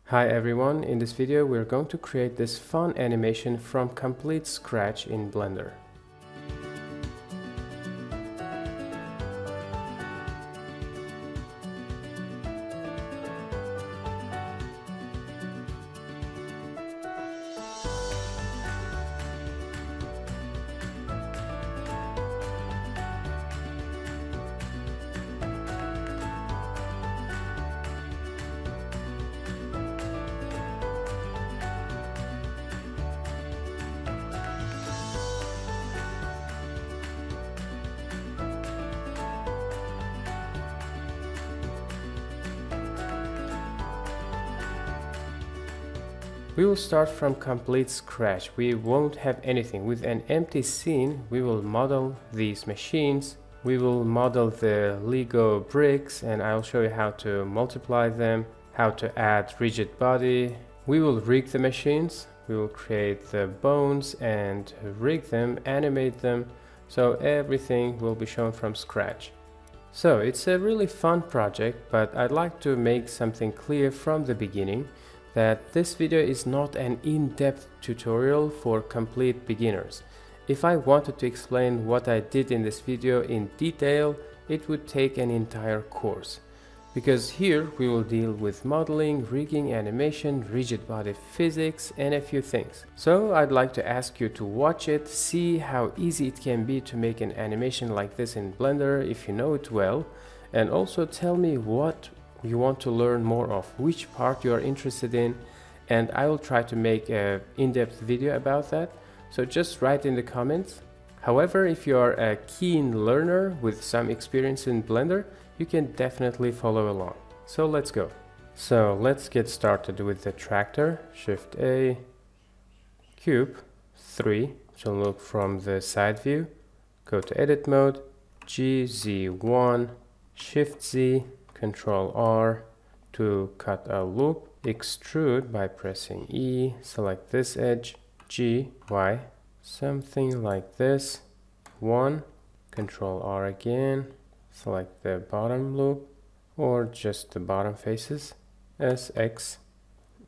Hi everyone, in this video we're going to create this fun animation from complete scratch in Blender. We will start from complete scratch. We won't have anything. With an empty scene, we will model these machines. We will model the Lego bricks, and I'll show you how to multiply them, how to add rigid body. We will rig the machines. We will create the bones and rig them, animate them, so everything will be shown from scratch. So it's a really fun project, but I'd like to make something clear from the beginning that this video is not an in-depth tutorial for complete beginners. If I wanted to explain what I did in this video in detail, it would take an entire course. Because here we will deal with modeling, rigging, animation, rigid body physics, and a few things. So I'd like to ask you to watch it, see how easy it can be to make an animation like this in Blender if you know it well, and also tell me what you want to learn more of, which part you are interested in, and I will try to make an in-depth video about that. So just write in the comments. However, if you are a keen learner with some experience in Blender, you can definitely follow along. So let's go. So let's get started with the tractor. Shift A, cube 3, so look from the side view, go to edit mode, GZ1, Shift Z, Control R to cut a loop, extrude by pressing E, select this edge, G, Y, something like this, 1, Control R again, select the bottom loop or just the bottom faces, SX,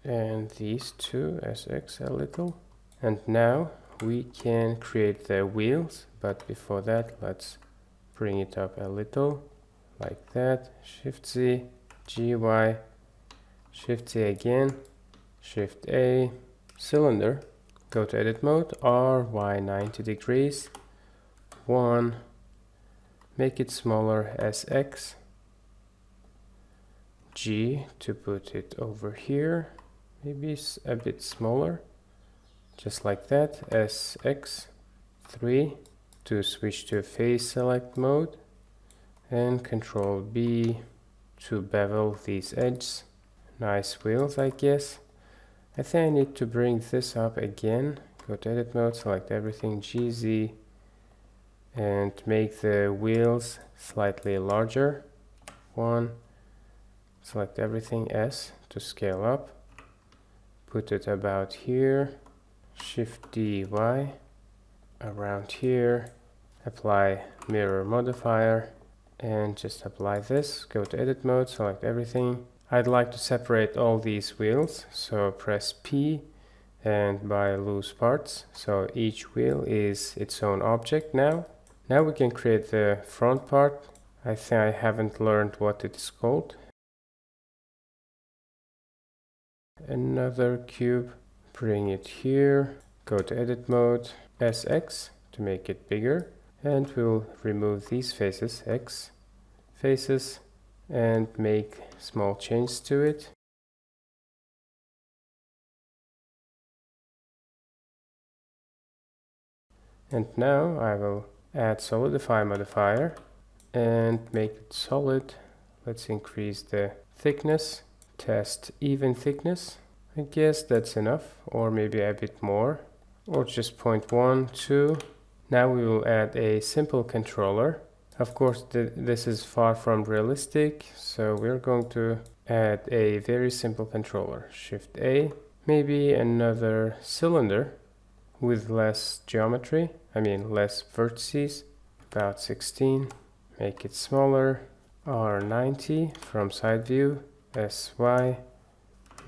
and these two, SX a little. And now we can create the wheels, but before that let's bring it up a little. Like that, Shift Z, GY, Shift Z again, Shift A, cylinder, go to edit mode, RY 90 degrees, 1, make it smaller, SX, G to put it over here, maybe a bit smaller, just like that, SX, 3 to switch to face select mode, and Control B to bevel these edges. Nice wheels, I guess. I think I need to bring this up again. Go to edit mode, select everything, GZ, and make the wheels slightly larger. 1, select everything, S to scale up. Put it about here. Shift D, Y, around here. Apply mirror modifier. And just apply this, go to edit mode, select everything. I'd like to separate all these wheels, so press P and by loose parts, so each wheel is its own object now. Now we can create the front part. I think I haven't learned what it is called. Another cube, bring it here, go to edit mode, SX to make it bigger. And we'll remove these faces, X faces, and make small changes to it. And now I will add solidify modifier and make it solid. Let's increase the thickness, test even thickness. I guess that's enough, or maybe a bit more, or just 0.1, 2. Now we will add a simple controller. Of course, this is far from realistic, so we're going to add a very simple controller. Shift A, maybe another cylinder with less geometry, less vertices, about 16. Make it smaller, R90 from side view, SY,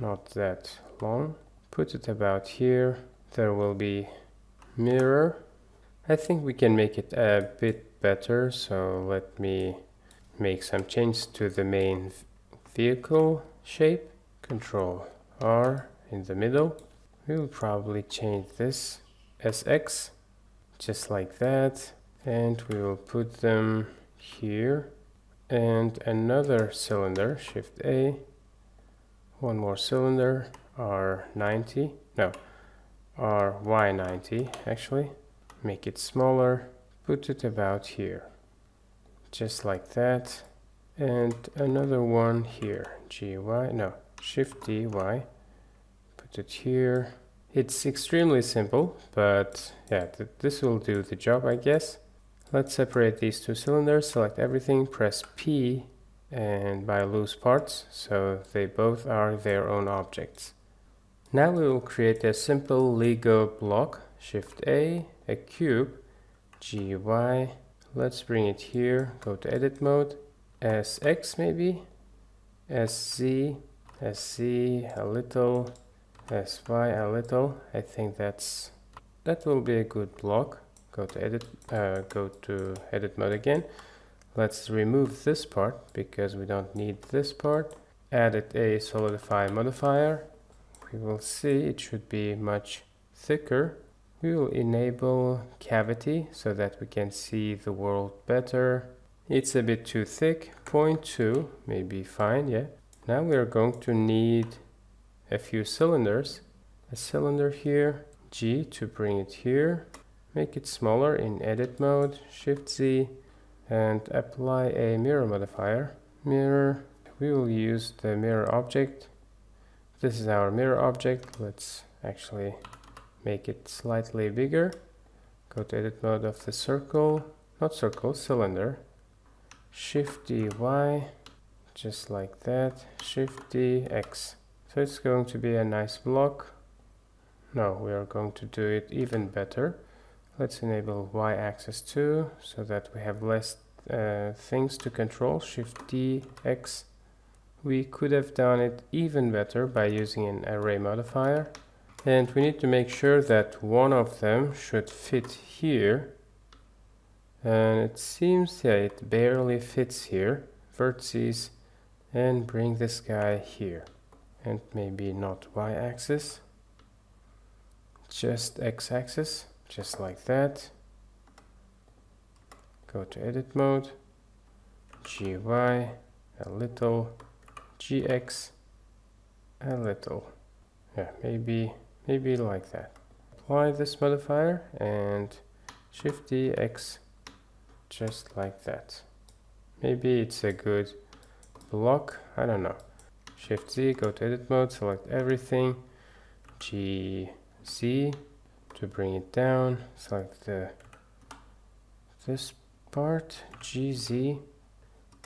not that long. Put it about here. There will be mirror. I think we can make it a bit better, so let me make some changes to the main vehicle shape. Control R in the middle. We will probably change this as X, just like that, and we will put them here. And another cylinder, Shift A, one more cylinder, R90, no, RY90 actually. Make it smaller, put it about here, just like that. And another one here, GY, no, Shift DY, put it here. It's extremely simple, but yeah, this will do the job, I guess. Let's separate these two cylinders, select everything, press P and buy loose parts, so they both are their own objects. Now we will create a simple Lego block, Shift A cube, GY, let's bring it here, go to edit mode, SX maybe, SZ, SZ a little, SY a little. I think that will be a good block. Go to edit mode again. Let's remove this part because we don't need this part. Added a solidify modifier. We will see it should be much thicker. We will enable cavity so that we can see the world better. It's a bit too thick. 0.2 may be fine, yeah. Now we are going to need a few cylinders. A cylinder here, G to bring it here. Make it smaller in edit mode, Shift Z, and apply a mirror modifier. Mirror, we will use the mirror object. This is our mirror object. Let's actually make it slightly bigger. Go to edit mode of the circle, not circle, cylinder. Shift DY, just like that, Shift DX. So it's going to be a nice block. No, we are going to do it even better. Let's enable Y-axis too, so that we have less things to control. Shift D, X. We could have done it even better by using an array modifier. And we need to make sure that one of them should fit here. And it seems, yeah, it barely fits here. Vertices, and bring this guy here. And maybe not Y-axis, just X-axis. Just like that. Go to edit mode, GY, a little, GX, a little. Yeah, maybe like that. Apply this modifier and Shift D, X, just like that. Maybe it's a good block, I don't know. Shift Z, go to edit mode, select everything, GZ, to bring it down, select this part, GZ,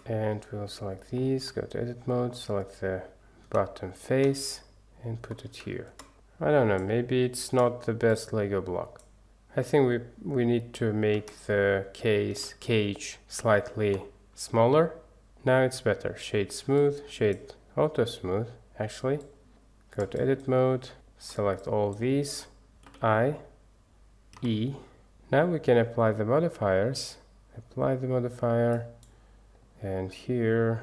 and we'll select these, go to edit mode, select the bottom face, and put it here. I don't know, maybe it's not the best Lego block. I think we need to make the cage slightly smaller. Now it's better. Shade smooth, shade auto smooth, actually. Go to edit mode, select all these. I, E. Now we can apply the modifiers. Apply the modifier, and here,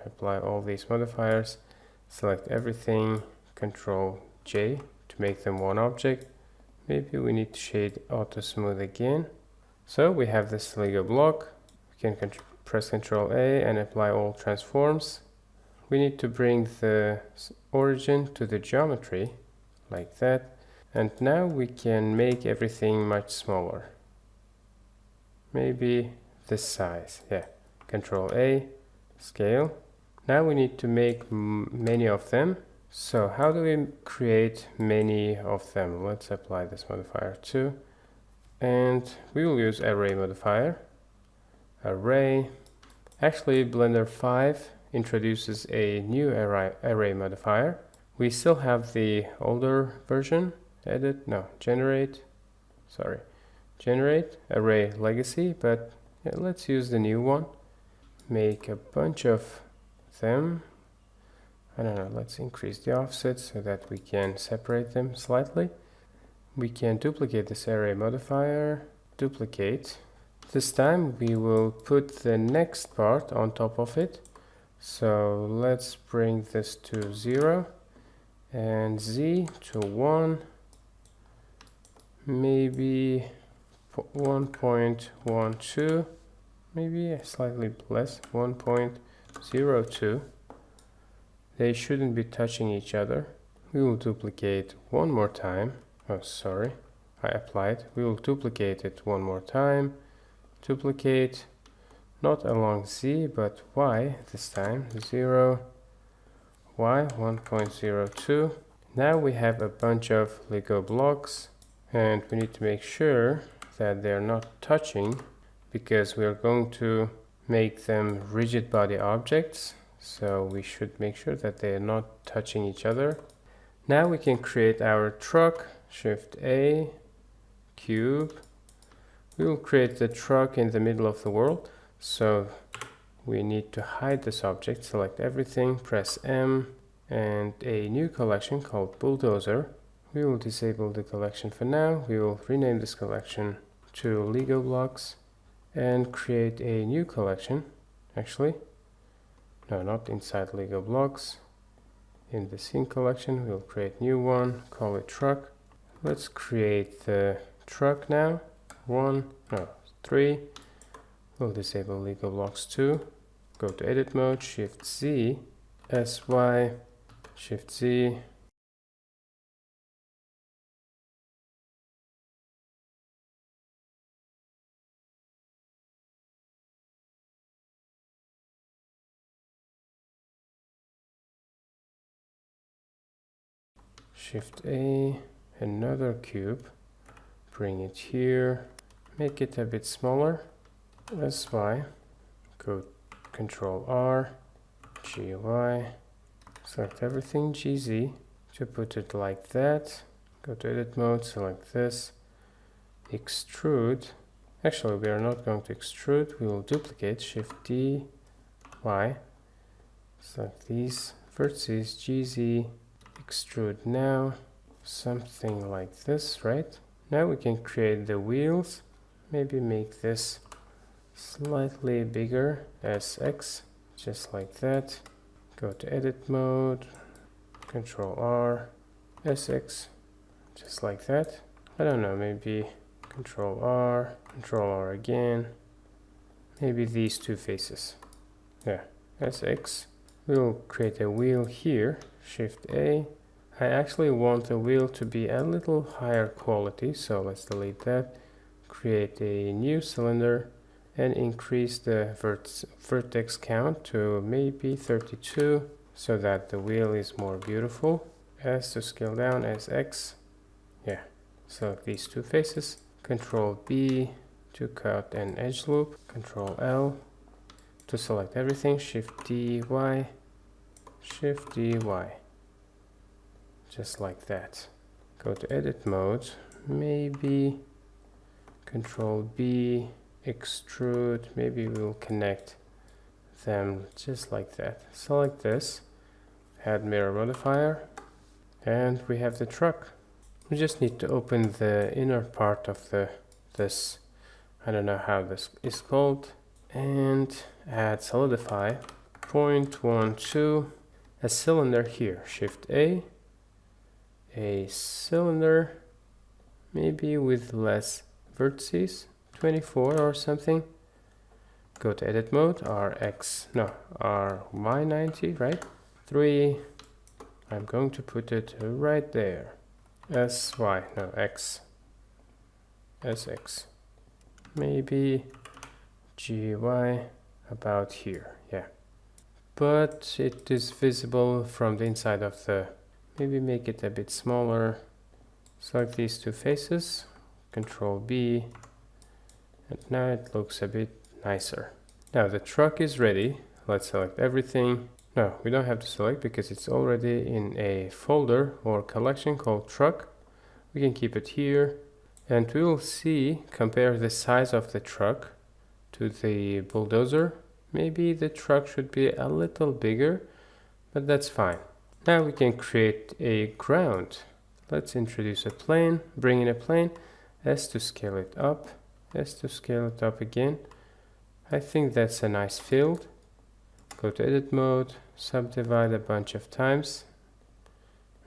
apply all these modifiers. Select everything, Control J to make them one object. Maybe we need to shade auto smooth again. So we have this Lego block. We can press Control A and apply all transforms. We need to bring the origin to the geometry, like that. And now we can make everything much smaller. Maybe this size, yeah. Control A, scale. Now we need to make many of them. So how do we create many of them? Let's apply this modifier too. And we will use array modifier. Array. Actually, Blender 5 introduces a new array modifier. We still have the older version. Generate array legacy, but yeah, let's use the new one. Make a bunch of them. I don't know, let's increase the offset so that we can separate them slightly. We can duplicate this array modifier, duplicate. This time we will put the next part on top of it. So let's bring this to 0 and z to 1, maybe 1.12, maybe slightly less, 1.02. They shouldn't be touching each other. We will duplicate one more time. Oh, sorry, I applied. We will duplicate it one more time. Duplicate, not along z, but y this time, 0, y, 1.02. Now we have a bunch of Lego blocks, and we need to make sure that they're not touching, because we are going to make them rigid body objects. So we should make sure that they are not touching each other. Now we can create our truck. Shift A, cube. We will create the truck in the middle of the world. So we need to hide this object. Select everything, press M, and a new collection called Bulldozer. We will disable the collection for now. We will rename this collection to Lego blocks and create a new collection. Actually, no, not inside Lego blocks. In the scene collection, we'll create new one, call it truck. Let's create the truck now. 3. We'll disable Lego blocks 2. Go to edit mode, Shift Z, SY, Shift Z. Shift A, another cube, bring it here, make it a bit smaller, SY, go Control R, GY, select everything, GZ, to put it like that, go to edit mode, select this, extrude, actually we are not going to extrude, we will duplicate, Shift D, Y, select these vertices, GZ, extrude now, something like this, right? Now we can create the wheels, maybe make this slightly bigger, SX, just like that. Go to edit mode, Control R, SX, just like that. I don't know, maybe Control R again, maybe these two faces. Yeah, SX. We'll create a wheel here, Shift A. I actually want the wheel to be a little higher quality, so let's delete that. Create a new cylinder and increase the vertex count to maybe 32 so that the wheel is more beautiful. S to scale down, SX. Yeah, select these two faces. Control B to cut an edge loop. Control L to select everything. Shift D, Y. Shift D, Y. Just like that. Go to edit mode, maybe Control B, extrude, maybe we'll connect them just like that. Select this, add mirror modifier, and we have the truck. We just need to open the inner part of this, I don't know how this is called, and add solidify, 0.12, a cylinder here, Shift A cylinder, maybe with less vertices, 24 or something. Go to edit mode, RY90, right? 3, I'm going to put it right there. X, SX, maybe GY about here, yeah. But it is visible from the inside of the, maybe make it a bit smaller. Select these two faces, Control B, and now it looks a bit nicer. Now the truck is ready. Let's select everything. No, we don't have to select because it's already in a folder or collection called truck. We can keep it here, and we will see, compare the size of the truck to the bulldozer. Maybe the truck should be a little bigger, but that's fine. Now we can create a ground. Let's introduce a plane, bring in a plane, S to scale it up, S to scale it up again. I think that's a nice field. Go to edit mode, subdivide a bunch of times.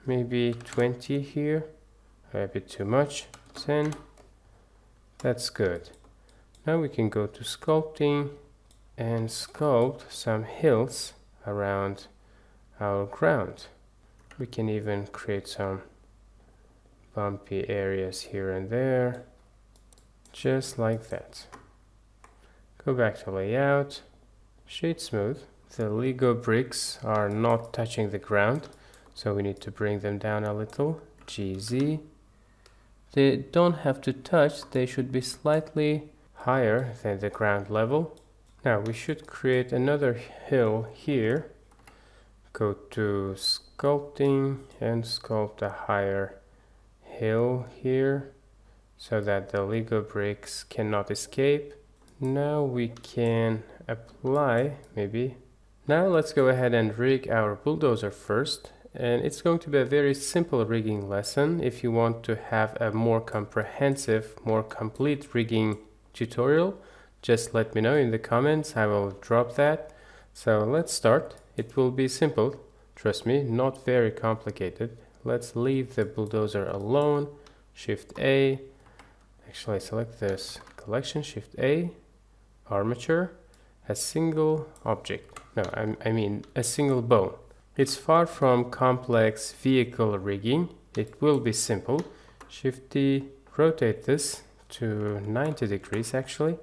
Maybe 20 here, a bit too much, 10. That's good. Now we can go to sculpting and sculpt some hills around our ground. We can even create some bumpy areas here and there, just like that. Go back to layout, shade smooth. The Lego bricks are not touching the ground, so we need to bring them down a little. GZ. They don't have to touch, they should be slightly higher than the ground level. Now we should create another hill here. Go to sculpting and sculpt a higher hill here so that the Lego bricks cannot escape. Now we can apply maybe. Now let's go ahead and rig our bulldozer first. And it's going to be a very simple rigging lesson. If you want to have a more comprehensive, more complete rigging tutorial, just let me know in the comments. I will drop that. So let's start. It will be simple, trust me, not very complicated. Let's leave the bulldozer alone. Shift A. Actually, select this collection. Shift A. Armature. A single object. No, I mean a single bone. It's far from complex vehicle rigging. It will be simple. Shift D, rotate this to 90 degrees actually.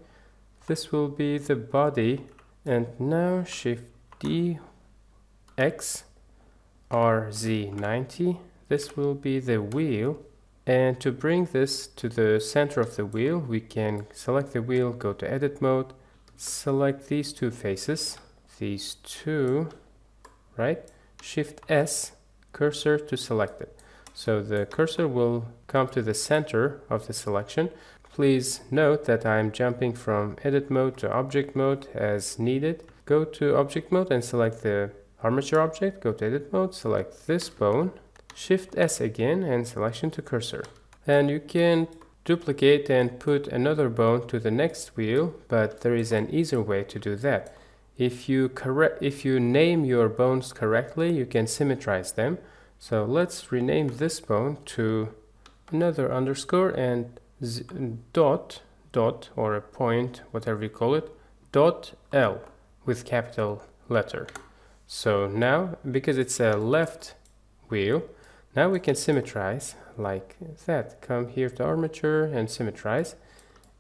This will be the body. And now Shift D, X, RZ 90. This will be the wheel. And to bring this to the center of the wheel, we can select the wheel, go to edit mode, select these two faces, these two, right? Shift S, cursor to select it. So the cursor will come to the center of the selection. Please note that I'm jumping from edit mode to object mode as needed. Go to object mode and select the armature object. Go to edit mode, select this bone. Shift S again and selection to cursor. And you can duplicate and put another bone to the next wheel, but there is an easier way to do that. If you name your bones correctly, you can symmetrize them. So let's rename this bone to another underscore and dot or a point, whatever you call it, dot L with capital letter. So now, because it's a left wheel, now we can symmetrize like that. Come here to armature and symmetrize,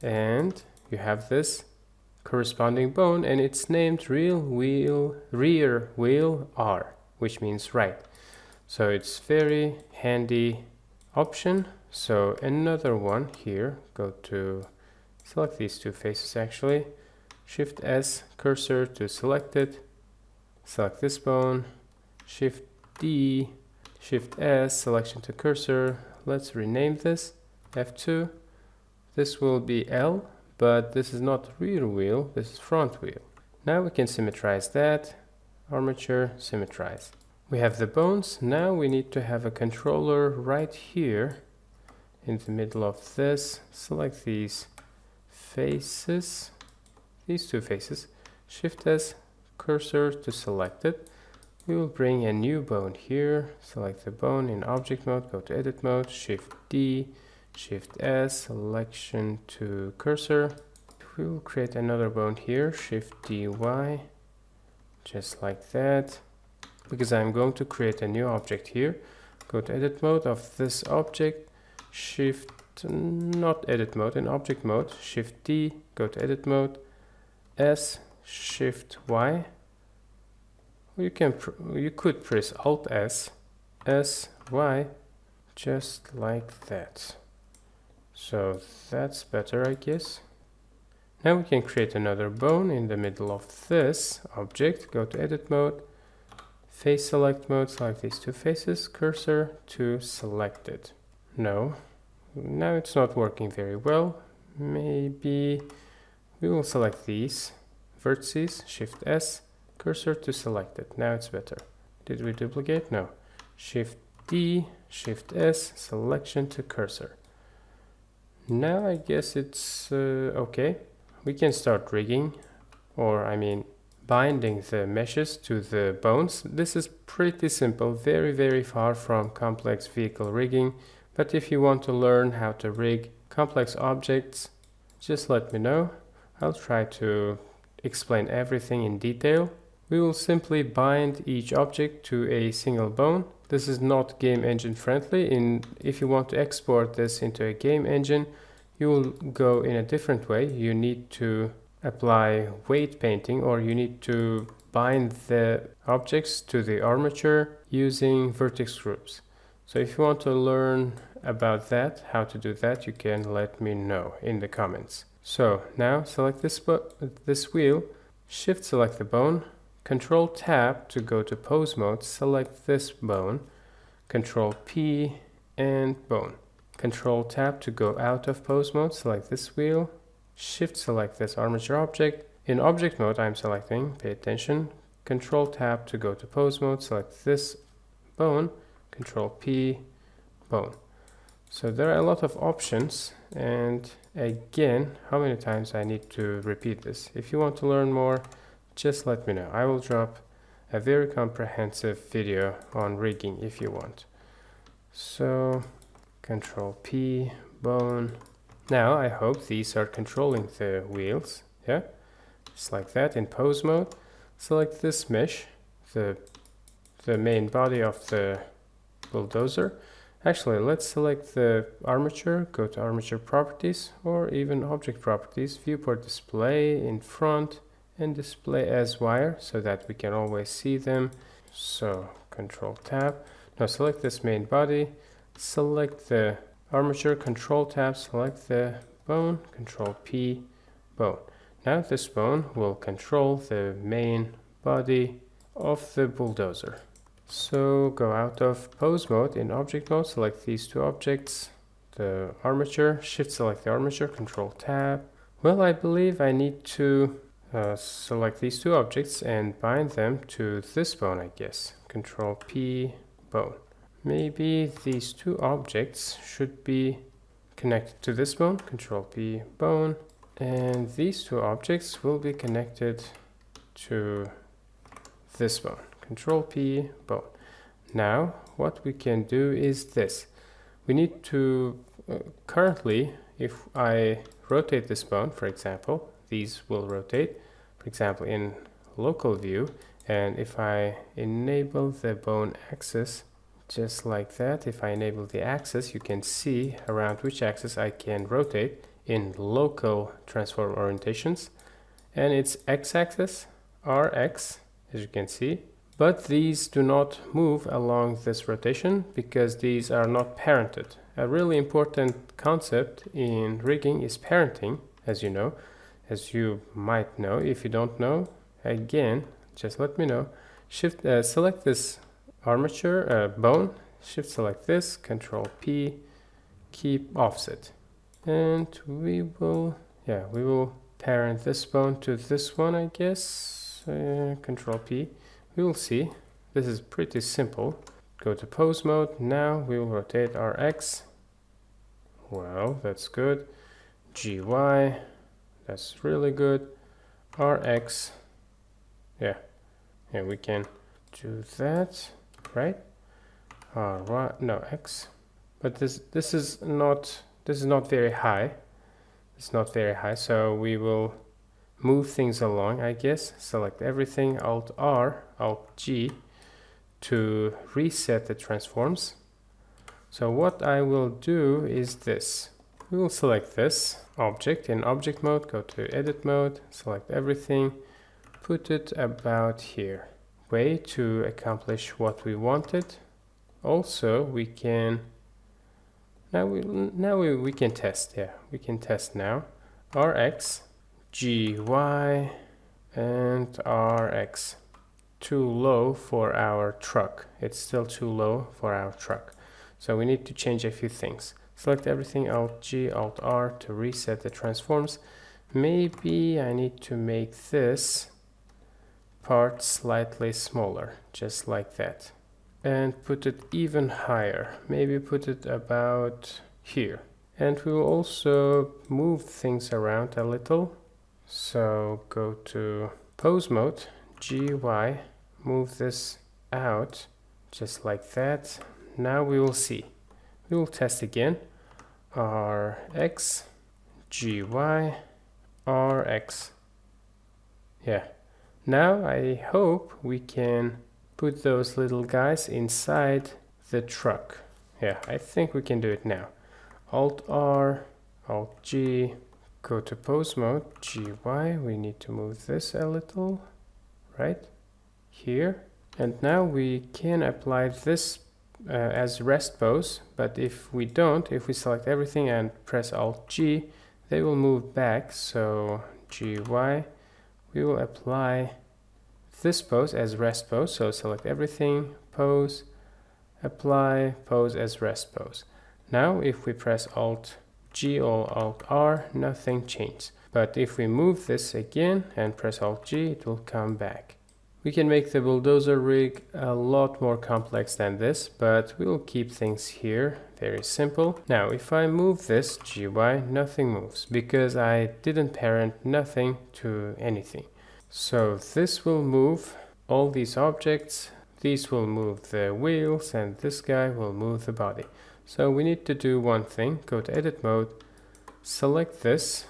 and you have this corresponding bone, and it's named rear wheel R, which means right. So it's very handy option. So another one here, go to select these two faces actually, Shift S, cursor to select it, select this bone, Shift D, Shift S, selection to cursor. Let's rename this F2. This will be L, but this is not rear wheel, this is front wheel. Now we can symmetrize that, armature, symmetrize. We have the bones. Now we need to have a controller right here in the middle of this. Select these faces, these two faces, Shift S, cursor to select it. We will bring a new bone here, select the bone in object mode, go to edit mode, Shift D, Shift S, selection to cursor. We will create another bone here, Shift DY, just like that. Because I'm going to create a new object here, go to edit mode of this object, Shift, not edit mode, in object mode, Shift D, go to edit mode, S, Shift Y. You could press Alt S, S, Y, just like that. So that's better, I guess. Now we can create another bone in the middle of this object. Go to edit mode, face select mode, select these two faces, cursor to select it. No, now it's not working very well. Maybe we will select these vertices, Shift S, cursor to select it. Now it's better. Did we duplicate? No. Shift D, Shift S, selection to cursor. Now I guess it's okay. We can start rigging, or I mean binding the meshes to the bones. This is pretty simple, very far from complex vehicle rigging, but if you want to learn how to rig complex objects, just let me know. I'll try to explain everything in detail. We will simply bind each object to a single bone. This is not game engine friendly. If you want to export this into a game engine, you will go in a different way. You need to apply weight painting, or you need to bind the objects to the armature using vertex groups. So if you want to learn about that, how to do that, you can let me know in the comments. So now select this wheel, shift select the bone, Control Tab to go to pose mode, select this bone, Control P and bone. Control Tab to go out of pose mode, select this wheel, Shift select this armature object. In object mode I'm selecting, pay attention, Control Tab to go to pose mode, select this bone, Control P, bone. So there are a lot of options, and again, how many times I need to repeat this? If you want to learn more, just let me know. I will drop a very comprehensive video on rigging if you want. So Control P, bone. Now I hope these are controlling the wheels. Yeah, just like that. In pose mode, select this mesh, the main body of the bulldozer. Actually, let's select the armature, go to armature properties, or even object properties, viewport display in front, and display as wire so that we can always see them. So Control Tab. Now select this main body, select the armature, Control Tab, select the bone, Control P, bone. Now this bone will control the main body of the bulldozer. So go out of pose mode, in object mode, select these two objects, the armature, shift select the armature, Control Tab. Well, I believe I need to select these two objects and bind them to this bone, I guess. Control P, bone. Maybe these two objects should be connected to this bone, Control P, bone, and these two objects will be connected to this bone, Control P, bone. Now what we can do is this. We need to currently, if I rotate this bone, for example, these will rotate, for example in local view, and if I enable the bone axis just like that, if I enable the axis, you can see around which axis I can rotate in local transform orientations, and it's x-axis, rx, as you can see, but these do not move along this rotation because these are not parented. A really important concept in rigging is parenting, as you know, as you might know. If you don't know, again, just let me know. Shift select this armature bone, shift select this, Control P, keep offset, and we will parent this bone to this one, I guess. Control P. We will see. This is pretty simple. Go to pose mode. Now we will rotate our X. Well, that's good. GY. That's really good. RX. Yeah, we can do that, right? No, X. But this is not very high. It's not very high, so we will move things along, I guess. Select everything, Alt R, Alt G to reset the transforms. So what I will do is this. We will select this object in object mode, go to edit mode, select everything, put it about here. Way to accomplish what we wanted. Also, we can we can test. Yeah, we can test now. RX, GY, and RX. Too low for our truck. It's still too low for our truck. So we need to change a few things. Select everything, Alt G, Alt R to reset the transforms. Maybe I need to make this part slightly smaller, just like that. and put it even higher. Maybe put it about here. And we will also move things around a little. So go to pose mode, GY, move this out just like that. Now we will see. We will test again. RX, GY, RX. Yeah. Now I hope we can put those little guys inside the truck. Yeah, I think we can do it now. Alt R, Alt G, go to pose mode, GY. We need to move this a little, right here. And now we can apply this as rest pose, but if we don't, if we select everything and press Alt G, they will move back. So GY, we will apply this pose as rest pose. So select everything, pose, apply, pose as rest pose. Now if we press Alt G or Alt R, nothing changed. But if we move this again and press Alt G, it will come back. We can make the bulldozer rig a lot more complex than this, but we will keep things here very simple. Now if I move this GY, nothing moves because I didn't parent nothing to anything. So this will move all these objects, these will move the wheels, and this guy will move the body. So we need to do one thing, go to edit mode, select this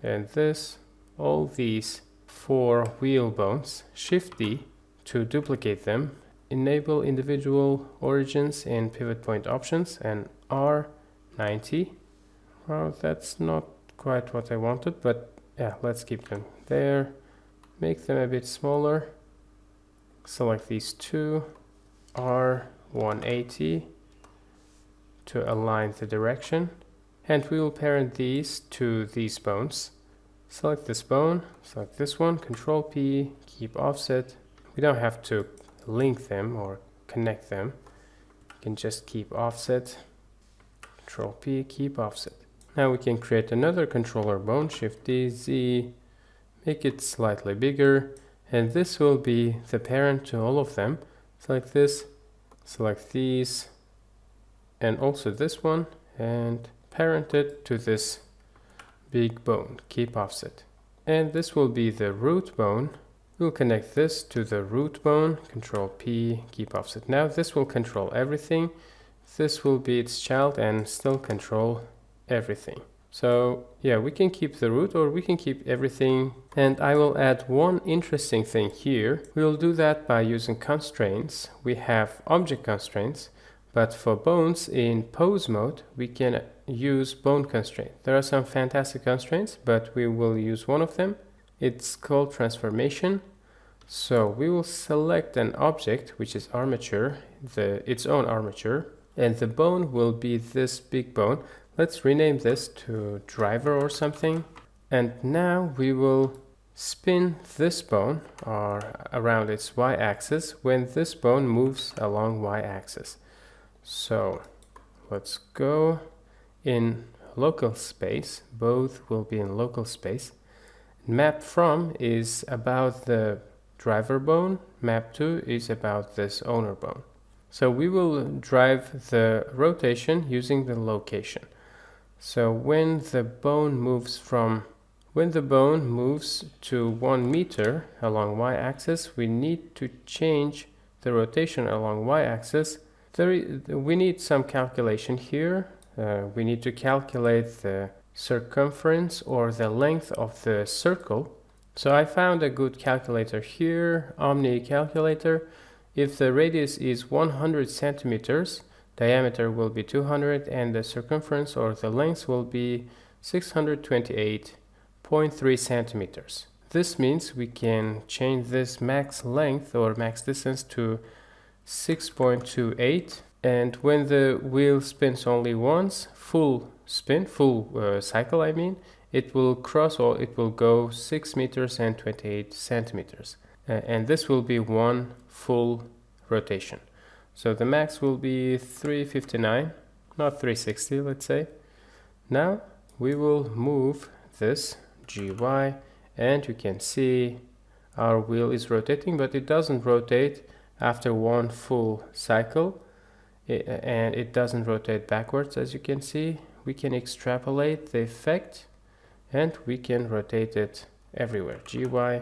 and this, all these 4 wheel bones, Shift D to duplicate them, enable individual origins in pivot point options, and R90. Well, that's not quite what I wanted, but yeah, let's keep them there. Make them a bit smaller. Select these 2, R180 to align the direction, and we will parent these to these bones. Select this bone, select this one, Control P, keep offset. We don't have to link them or connect them. You can just keep offset, Control P, keep offset. Now we can create another controller bone, Shift D, Z, make it slightly bigger, and this will be the parent to all of them. Select this, select these, and also this one, and parent it to this big bone, keep offset. And this will be the root bone. We'll connect this to the root bone, Control P, keep offset. Now this will control everything. This will be its child and still control everything. So yeah, we can keep the root or we can keep everything. And I will add one interesting thing here. We'll do that by using constraints. We have object constraints, but for bones in pose mode, we can use bone constraint. There are some fantastic constraints, but we will use one of them. It's called transformation. So we will select an object, which is armature, its own armature, and the bone will be this big bone. Let's rename this to driver or something. And now we will spin this bone around its y-axis when this bone moves along y-axis. So let's go in local space. Both will be in local space. Map from is about the driver bone. Map to is about this owner bone. So we will drive the rotation using the location. So when the bone moves to 1 meter along y-axis, we need to change the rotation along y-axis. We need some calculation here. We need to calculate the circumference or the length of the circle. So I found a good calculator here, Omni calculator. If the radius is 100 centimeters, diameter will be 200 and the circumference or the length will be 628.3 centimeters. This means we can change this max length or max distance to 6.28, and when the wheel spins only once, full cycle I mean, it will cross or it will go 6 meters and 28 centimeters. And this will be one full rotation. So the max will be 359, not 360, let's say. Now we will move this GY, and you can see our wheel is rotating, but it doesn't rotate after one full cycle, and it doesn't rotate backwards, as you can see, we can extrapolate the effect and we can rotate it everywhere. GY,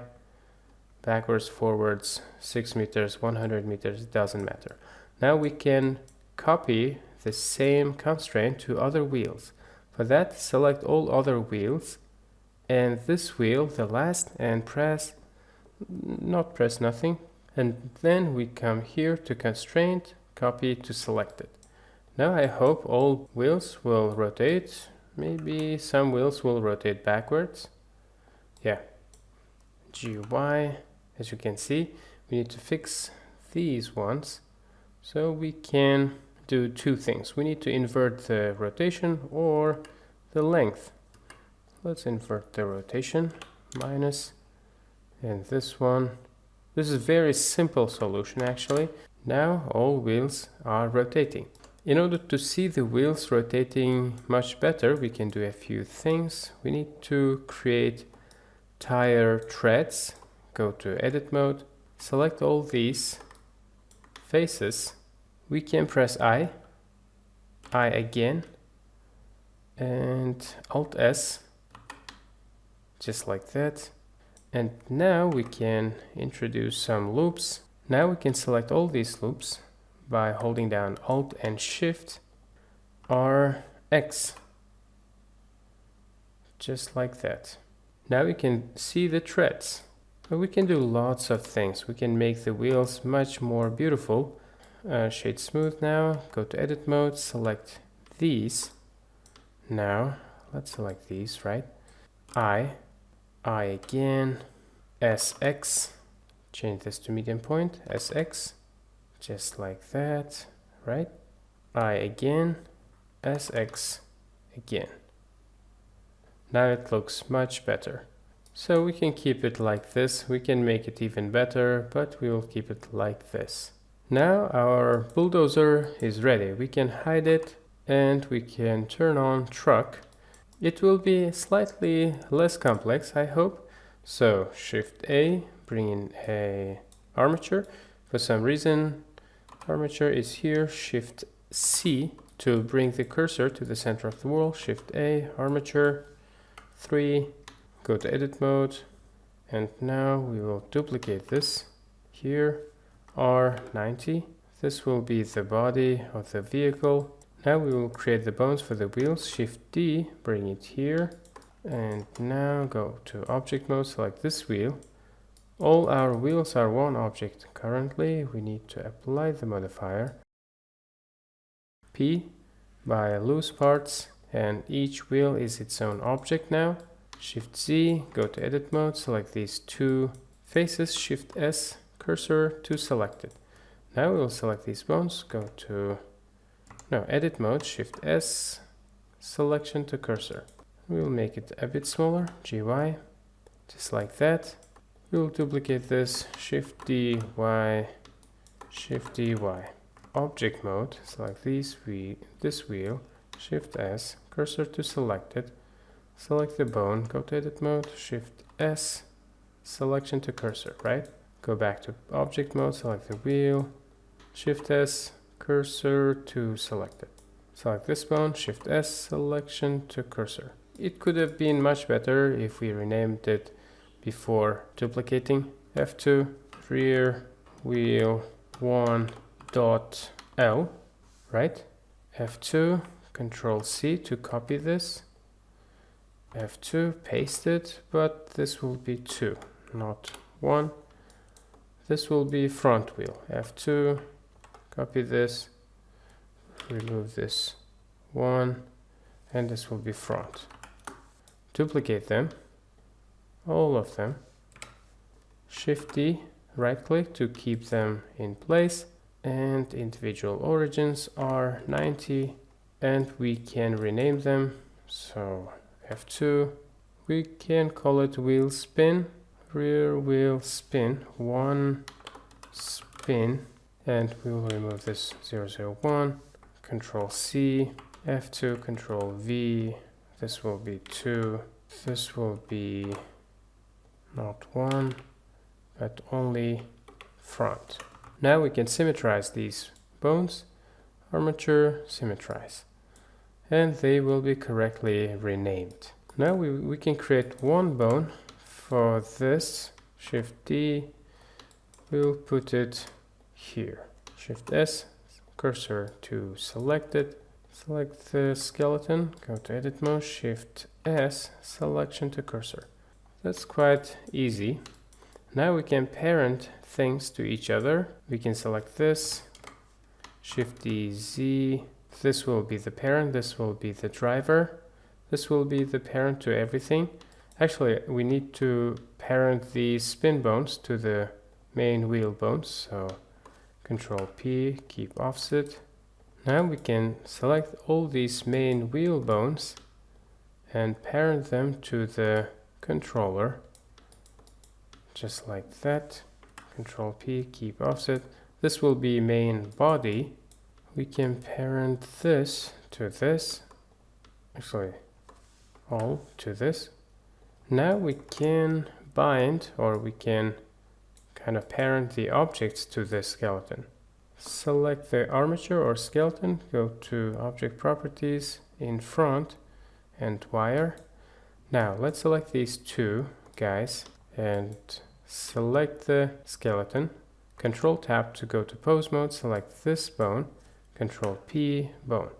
backwards, forwards, 6 meters, 100 meters, it doesn't matter. Now we can copy the same constraint to other wheels. For that, select all other wheels and this wheel, the last, and press nothing. And then we come here to constraint, copy to selected. Now I hope all wheels will rotate. Maybe some wheels will rotate backwards. Yeah. GY, as you can see, we need to fix these ones. So we can do two things. We need to invert the rotation or the length. Let's invert the rotation, minus, and this one. This is a very simple solution actually. Now all wheels are rotating. In order to see the wheels rotating much better, we can do a few things. We need to create tire treads. Go to edit mode, select all these faces. We can press I again, and Alt S, just like that. And now we can introduce some loops. Now we can select all these loops by holding down Alt and Shift RX, just like that. Now we can see the treads. But we can do lots of things. We can make the wheels much more beautiful. Shade smooth now, go to edit mode, select these. Now let's select these, right? I again, SX, change this to medium point, SX, just like that, right? I again, SX again. Now it looks much better. So we can keep it like this. We can make it even better, but we will keep it like this. Now our bulldozer is ready. We can hide it and we can turn on truck. It will be slightly less complex, I hope. So Shift A, bring in a armature. For some reason, armature is here. Shift C to bring the cursor to the center of the wheel. Shift A, armature, 3, go to edit mode. And now we will duplicate this here. R90. This will be the body of the vehicle. Now we will create the bones for the wheels. Shift D, bring it here. And now go to object mode, select this wheel. All our wheels are one object currently. We need to apply the modifier P by loose parts, and each wheel is its own object now. Shift Z, go to edit mode, select these two faces. Shift S, cursor to selected. Now we will select these bones, go to edit mode, Shift S, selection to cursor. We will make it a bit smaller, GY, just like that. We will duplicate this, Shift D, Y, Shift D, Y. Object mode, select this wheel, Shift S, cursor to selected. Select the bone, go to edit mode, Shift S, selection to cursor, right? Go back to object mode, select the wheel, Shift S, cursor to selected. Select this bone, Shift S, selection to cursor. It could have been much better if we renamed it before duplicating. F2, rear wheel 1.L, right? F2, Control C to copy this. F2, paste it, but this will be 2, not 1. This will be front wheel. F2, copy this, remove this 1, and this will be front. Duplicate them, all of them. Shift D, right click to keep them in place, and individual origins are 90, and we can rename them. So F2, we can call it wheel spin, rear wheel spin, 1 spin, and we will remove this 001, Control C, F2, Control V, this will be 2, this will be not 1, but only front. Now we can symmetrize these bones. Armature, symmetrize. And they will be correctly renamed. Now we can create one bone for this. Shift D, we'll put it here. Shift S, cursor to select it. Select the skeleton, go to edit mode, Shift S, selection to cursor. That's quite easy. Now we can parent things to each other. We can select this, Shift D, Z. This will be the parent, this will be the driver. This will be the parent to everything. Actually, we need to parent the spin bones to the main wheel bones. So Control P, keep offset. Now we can select all these main wheel bones and parent them to the controller. Just like that. Control P, keep offset. This will be main body. We can parent this to this. Actually, all to this. Now we can bind, or we can kind of parent the objects to the skeleton. Select the armature or skeleton, go to object properties, in front, and wire. Now let's select these two guys and select the skeleton. Control tab to go to pose mode, select this bone, Control P, bone.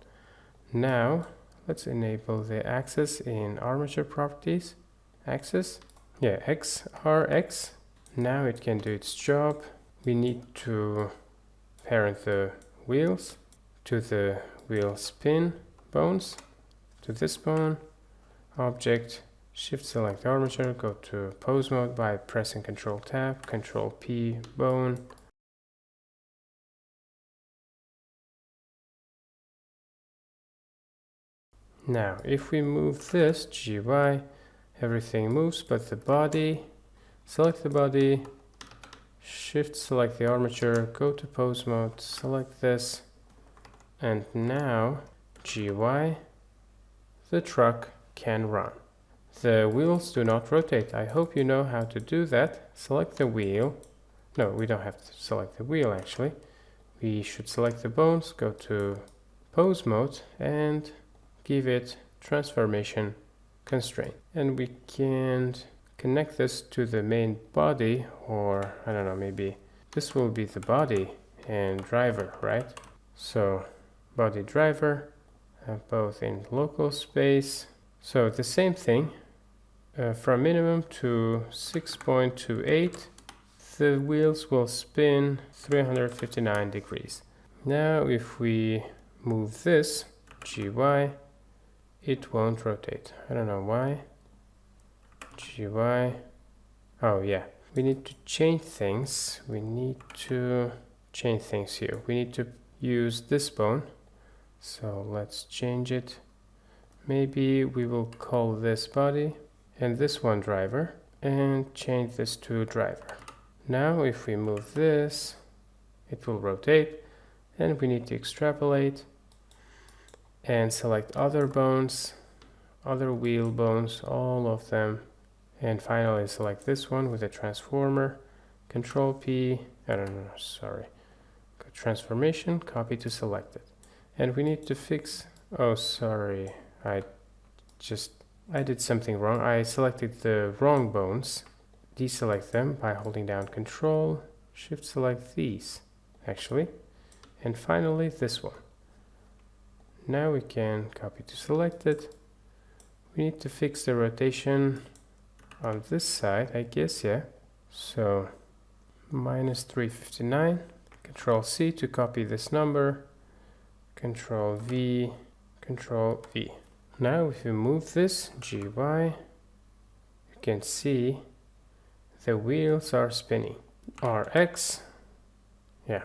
Now let's enable the axis in armature properties. Axis, yeah, XRX. Now it can do its job. We need to parent the wheels to the wheel spin bones, to this bone, object, shift select armature, go to pose mode by pressing Control tab, Control P, bone. Now if we move this GY, everything moves but the body. Select the body, shift select the armature, go to pose mode, select this, and now GY, the truck can run. The wheels do not rotate. I hope you know how to do that. Select the wheel. No, we don't have to select the wheel actually. We should select the bones, go to pose mode, and give it transformation constraint. And we can connect this to the main body, or I don't know, maybe this will be the body and driver, right? So body driver, both in local space. So the same thing, from minimum to 6.28, the wheels will spin 359 degrees. Now if we move this GY, it won't rotate. I don't know why. GY. Oh yeah, we need to change things. We need to change things here. We need to use this bone. So let's change it. Maybe we will call this body and this one driver and change this to driver. Now if we move this, it will rotate, and we need to extrapolate and select other bones, other wheel bones, all of them. And finally select this one with a transformer, Control P, I don't know, sorry, transformation, copy to selected. And we need to fix, oh sorry, I did something wrong. I selected the wrong bones. Deselect them by holding down Control, Shift select these, actually. And finally this one. Now we can copy to selected. We need to fix the rotation on this side, I guess, yeah. So minus 359, Control C to copy this number, Control V, Control V. Now if you move this GY, you can see the wheels are spinning. RX, yeah.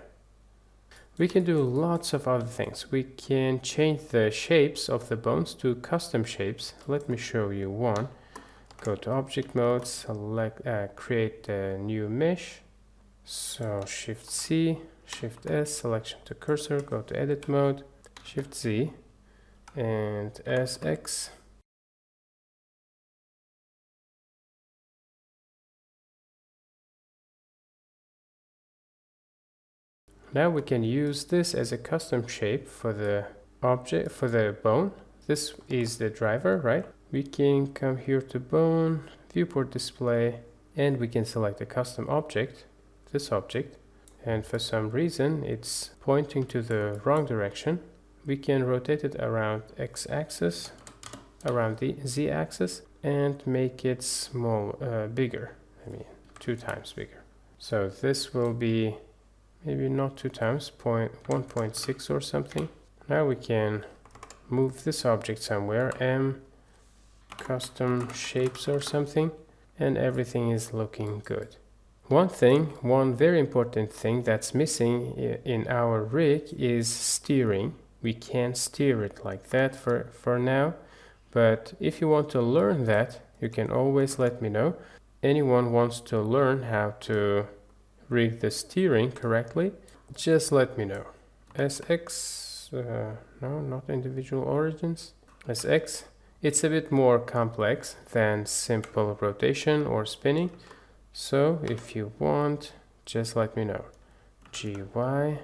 We can do lots of other things. We can change the shapes of the bones to custom shapes. Let me show you one. Go to object mode, select, create a new mesh. So Shift C, Shift S, selection to cursor, go to edit mode, Shift Z, and SX. Now we can use this as a custom shape for the object, for the bone. This is the driver, right? We can come here to bone, viewport display, and we can select a custom object, this object, and for some reason it's pointing to the wrong direction. We can rotate it around x-axis, around the z-axis, and make it bigger. I mean 2 times bigger. So this will be maybe not 2 times, 1.6 or something. Now we can move this object somewhere, M custom shapes or something, and everything is looking good. One very important thing that's missing in our rig is steering. We can't steer it like that for now, but if you want to learn that, you can always let me know. Anyone wants to learn how to rig the steering correctly, just let me know. SX, no, not individual origins. SX, it's a bit more complex than simple rotation or spinning. So if you want, just let me know. GY.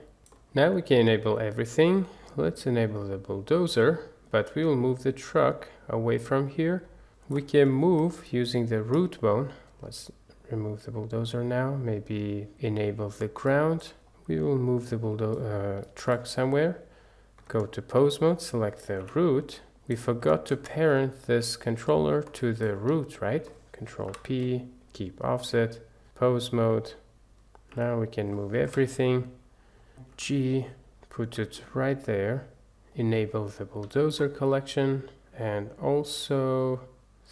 Now we can enable everything. Let's enable the bulldozer, but we will move the truck away from here. We can move using the root bone. Let's remove the bulldozer now. Maybe enable the ground. We will move the truck somewhere. Go to pose mode, select the root. We forgot to parent this controller to the root, right? Control P, keep offset, pose mode. Now we can move everything. G, put it right there. Enable the bulldozer collection and also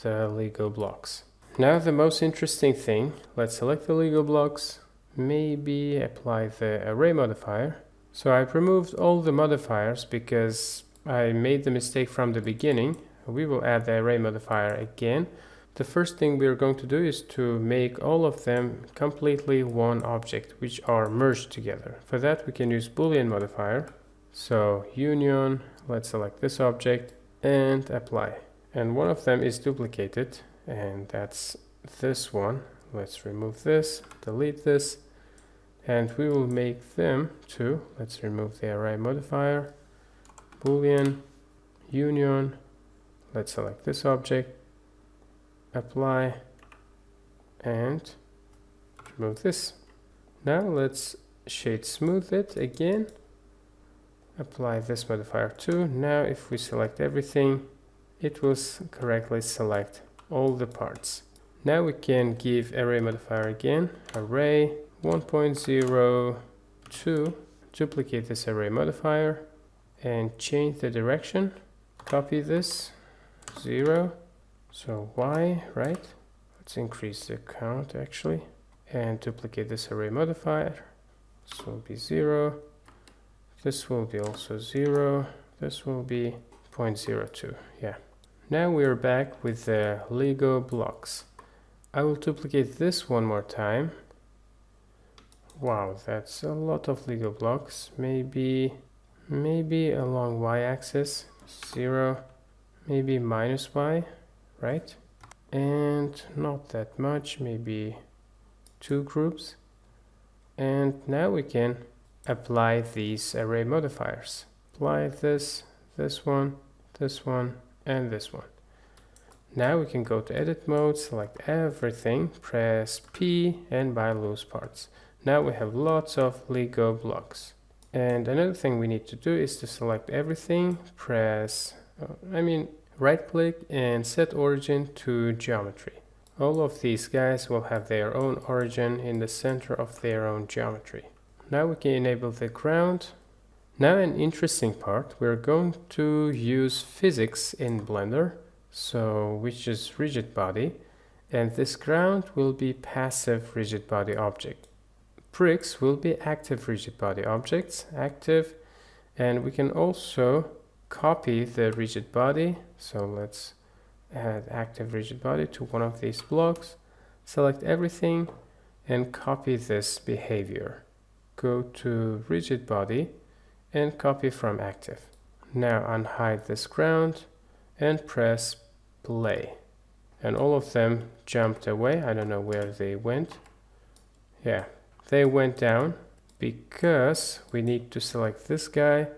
the Lego blocks. Now the most interesting thing, let's select the Lego blocks, maybe apply the array modifier. So I've removed all the modifiers because I made the mistake from the beginning. We will add the array modifier again. The first thing we're going to do is to make all of them completely one object, which are merged together. For that we can use Boolean modifier. So union, let's select this object and apply. And one of them is duplicated, and that's this one. Let's remove this, delete this, and we will make them two. Let's remove the array modifier, Boolean, union, let's select this object, apply, and remove this. Now let's shade smooth it again, apply this modifier too. Now if we select everything, it will correctly select all the parts. Now we can give array modifier again, array 1.02, duplicate this array modifier and change the direction, copy this, 0, so Y, right? Let's increase the count actually, and duplicate this array modifier. This will be 0, this will be also 0, this will be 0.02, yeah. Now we are back with the Lego blocks. I will duplicate this one more time. Wow, that's a lot of Lego blocks. Maybe along y-axis, 0, maybe minus y, right? And not that much, maybe 2 groups. And now we can apply these array modifiers. Apply this one, and this one. Now we can go to edit mode, select everything, press P and buy loose parts. Now we have lots of Lego blocks. And another thing we need to do is to select everything, press, right click and set origin to geometry. All of these guys will have their own origin in the center of their own geometry. Now we can enable the ground. Now an interesting part, we're going to use physics in Blender, so which is rigid body, and this ground will be passive rigid body object. Bricks will be active rigid body objects, active, and we can also copy the rigid body. So let's add active rigid body to one of these blocks, select everything and copy this behavior. Go to rigid body and copy from active. Now unhide this ground and press play. And all of them jumped away. I don't know where they went. Yeah, they went down because we need to select this guy,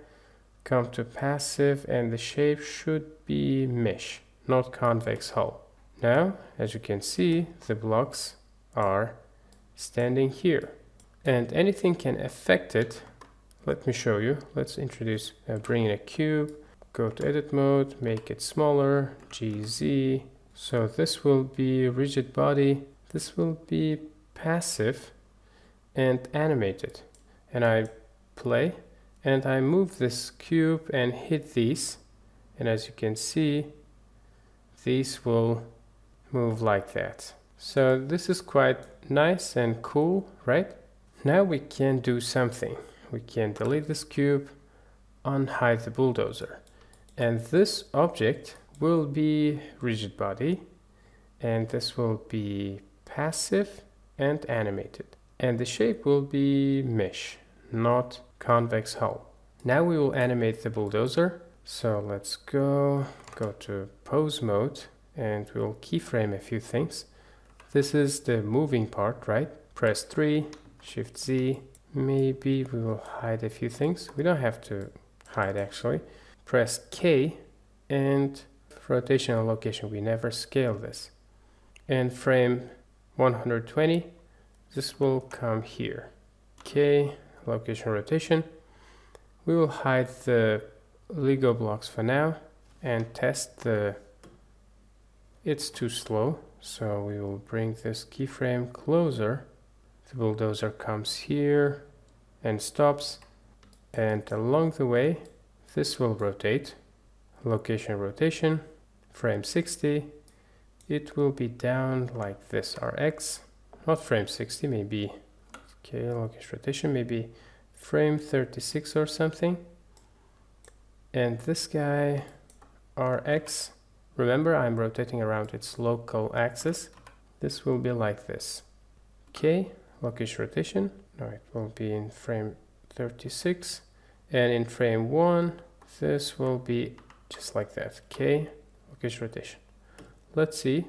come to passive, and the shape should be mesh, not convex hull. Now, as you can see, the blocks are standing here, and anything can affect it. Let me show you. Let's introduce, bring in a cube, go to edit mode, make it smaller, GZ. So this will be rigid body, this will be passive and animated. And I play and I move this cube and hit these. And as you can see, these will move like that. So this is quite nice and cool, right? Now we can do something. We can delete this cube, unhide the bulldozer. And this object will be rigid body, and this will be passive and animated. And the shape will be mesh, not convex hull. Now we will animate the bulldozer. So let's go to pose mode, and we'll keyframe a few things. This is the moving part, right? Press 3, Shift Z. Maybe we will hide a few things. We don't have to hide actually. Press K and rotation and location. We never scale this. And frame 120. This will come here. K, location, rotation. We will hide the Lego blocks for now and test the. It's too slow, so we will bring this keyframe closer. The bulldozer comes here and stops, and along the way this will rotate. Location, rotation, frame 60. It will be down like this, Rx, not frame 60, maybe, okay, location, rotation, maybe frame 36 or something. And this guy, Rx, remember I'm rotating around its local axis. This will be like this. Okay, location, rotation, no, it will be in frame 36. And in frame 1, this will be just like that. Okay, location, rotation. Let's see.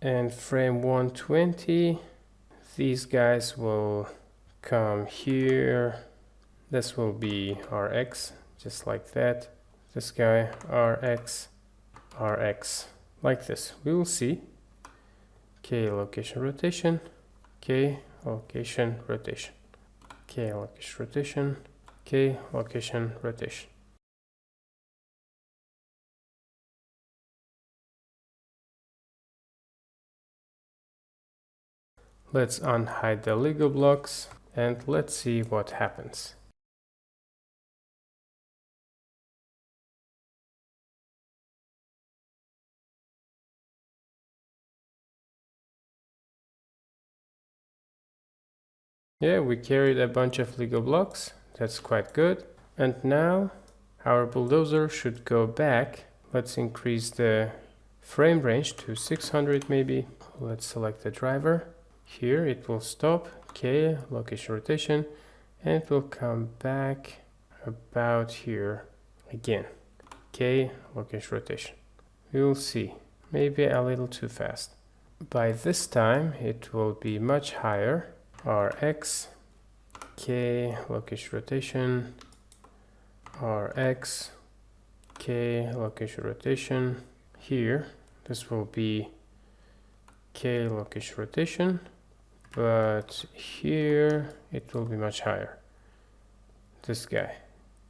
And frame 120, these guys will come here. This will be Rx, just like that. This guy, Rx, Rx, like this. We will see. Okay, location, rotation. Okay, location, rotation. Okay, location, rotation. Okay, location, rotation. Let's unhide the Lego blocks and let's see what happens. Yeah, we carried a bunch of Lego blocks. That's quite good. And now our bulldozer should go back. Let's increase the frame range to 600 maybe. Let's select the driver. Here it will stop. Okay, location, rotation, and it will come back about here again. Okay, location, rotation. We will see. Maybe a little too fast. By this time it will be much higher. Rx, K, location, rotation, Rx, K, location, rotation. Here this will be K, location, rotation, but here it will be much higher. This guy,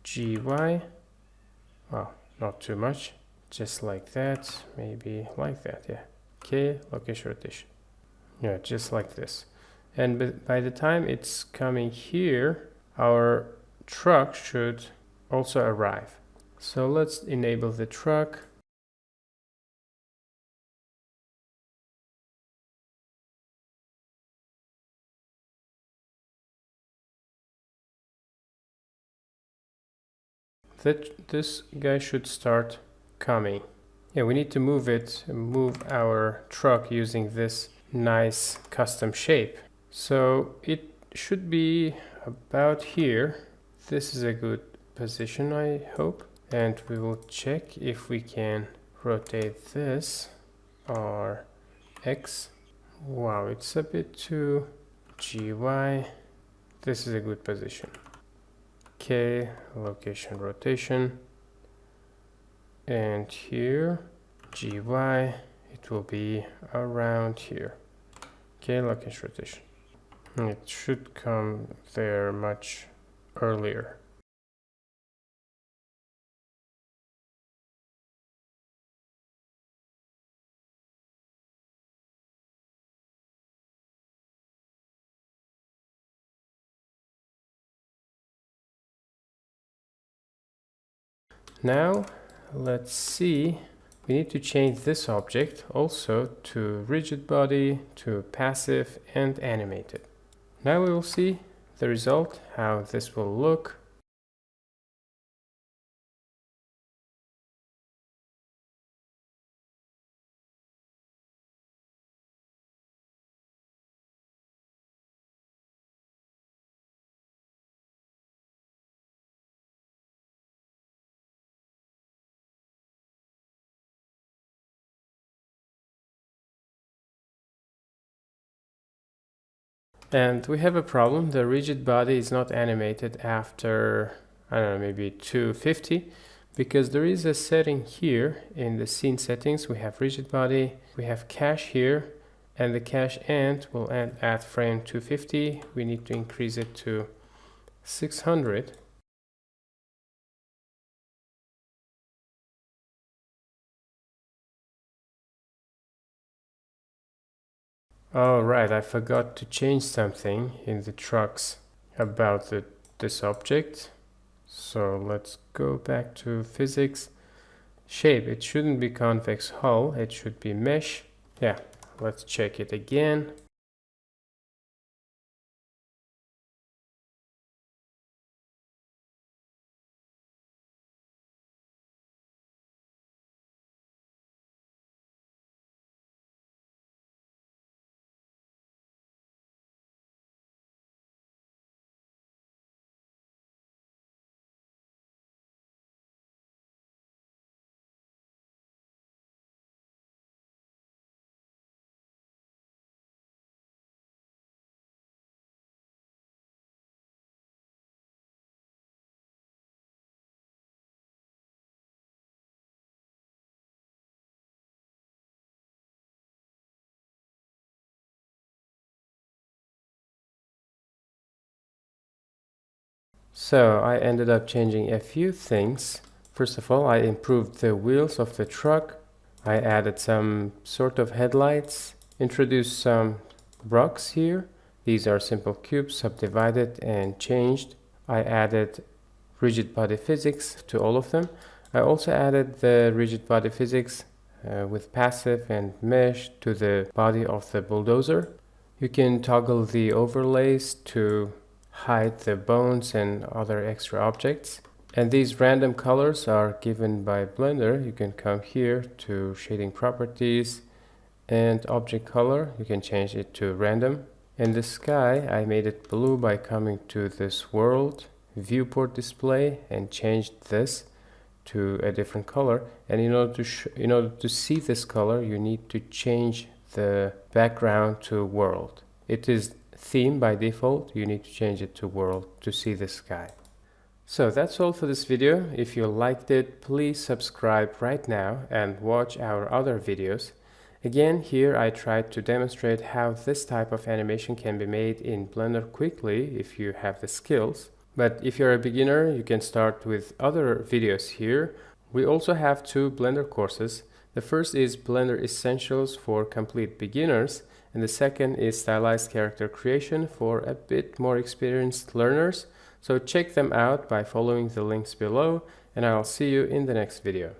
GY, well, not too much, just like that, maybe like that, yeah. K, location, rotation, yeah, just like this. And by the time it's coming here, our truck should also arrive. So let's enable the truck. This guy should start coming. Yeah, we need to move our truck using this nice custom shape. So it should be about here. This is a good position, I hope. And we will check if we can rotate this or X. Wow, it's a bit too GY. This is a good position. Okay, location rotation. And here, GY, it will be around here. Okay, location rotation. It should come there much earlier. Now, let's see. We need to change this object also to rigid body, to passive and animated. Now we will see the result, how this will look. And we have a problem. The rigid body is not animated after, I don't know, maybe 250, because there is a setting here in the scene settings. We have rigid body, we have cache here, and the cache end will end at frame 250. We need to increase it to 600. Oh right, I forgot to change something in the trucks about this object. So let's go back to physics. Shape, it shouldn't be convex hull, it should be mesh. Yeah, let's check it again. So I ended up changing a few things. First of all, I improved the wheels of the truck. I added some sort of headlights, introduced some rocks here. These are simple cubes subdivided and changed. I added rigid body physics to all of them. I also added the rigid body physics with passive and mesh to the body of the bulldozer. You can toggle the overlays to hide the bones and other extra objects. And these random colors are given by Blender. You can come here to shading properties and object color. You can change it to random. In the sky, I made it blue by coming to this world viewport display and changed this to a different color. And in order to see this color, you need to change the background to world. It is theme by default. You need to change it to world to see the sky. So that's all for this video. If you liked it, please subscribe right now and watch our other videos. Again, here I tried to demonstrate how this type of animation can be made in Blender quickly if you have the skills. But if you're a beginner, you can start with other videos here. We also have 2 Blender courses. The first is Blender Essentials for complete beginners, and the second is Stylized Character Creation for a bit more experienced learners. So check them out by following the links below, and I'll see you in the next video.